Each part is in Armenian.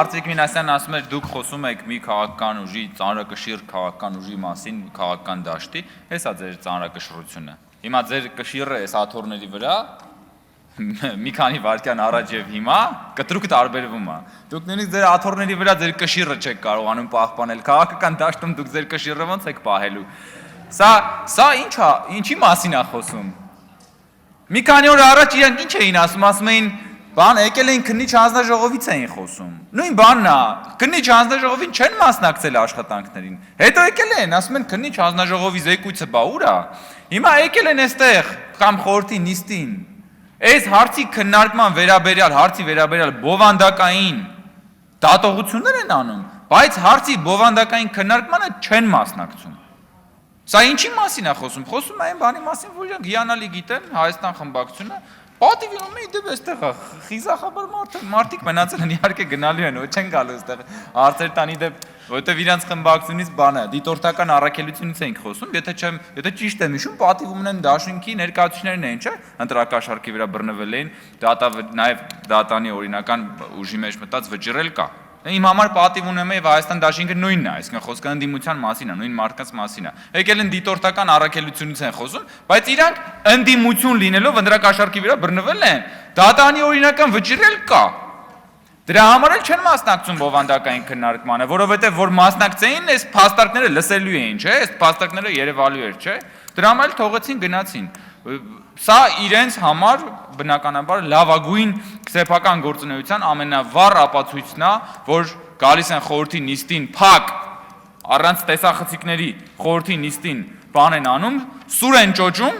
Արծվիկ Մինասյանն ասում էր դուք խոսում եք մի քաղաքական ուժի, ծանրակշիռ քաղաքական ուժի մասին, քաղաքական դաշտի, հեսա ձեր ծանրակշռությունը։ Հիմա ձեր կշիռը այս աթոռների վրա մի քանի վայրկյան առաջ եւ հիմա կտրուկ տարբերվում է։ Դուք նույնիսկ ձեր աթոռների վրա ձեր կշիռը չեք կարողանում պահպանել։ Քաղաքական դաշտում դուք ձեր կշիռը ոնց եք պահելու։ Սա ինչի մասին է խոսում։ Մի քանի օր առաջ իրանք ինչ էին ասում էին, բան եկել էին քննիչ հանձնաժողովից էին խոսում։ Նույն բանն է, քննիչ հանձնաժողովին չեն մասնակցել աշխատանքներին։ Հետո եկել են, ասում են քննիչ հանձնաժողովի զեկույցը բա ուր է։ Հիմա եկել են այստեղ կամ խորհրդի նիստին։ Այս հարցի քննարկման վերաբերյալ բովանդակային դատողություններ են անում, բայց հարցի բովանդակային քննարկմանը չեն մասնակցում։ Սա ինչի մասին է խոսում։ Խոսում է այն բանի մասին, որ իրանք հիանալի գիտեն Հայաստան խմբակցությունը պատիվում է դեպ այստեղ խիզախաբար մարդիկ մնացել են իհարկե գնալու են, ոչ չեն գալու այստեղ հարցեր տանի դեպ, որովհետև իրանք խմբակցությունից բանը դիտորդական առաքելությունից ենք խոսում, եթե ճիշտ եմ հիշում, պատիվում են դաշինքի ներկայացուցիչներն էին, չէ՞, ընտրակաշառքի վրա բռնվել էին, նաև դատանի օրինական ուժի մեջ մտած վճռել կա։ Իմ համար պատիվ ունեմ եւ Հայաստան դաշինքը նույնն է, այսինքն խոսքը ընդդիմության մասին է, նույն մարդկանց մասին է։ Եկել են դիտորդական առաքելությունից են խոսում, բայց իրանք ընդդիմություն լինելով ընտրակաշառքի վրա բռնվել են, դատանի օրինական վճռել կա։ Դրա համար էլ չեն մասնակցում բովանդակային քննարկմանը, որովհետեւ որ մասնակցեին, այս փաստարկները լսելու էին, չէ՞, այս փաստարկները երևալու էր, չէ՞։ Դրա համար էլ թողեցին գնացին։ Սա իրենց համար բնականաբար լավագույն սեփական գործունեության ամենավառ ապացույցն է, որ գալիս են խորհրդի նիստին փակ առանց տեսախցիկների խորհրդի նիստին բան են անում, սուր են ճոճում,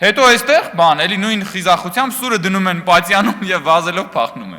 հետո այստեղ բան, էլի նույն խիզախությամբ սուրը դնում են պատյանում եւ վազելով փախնում են։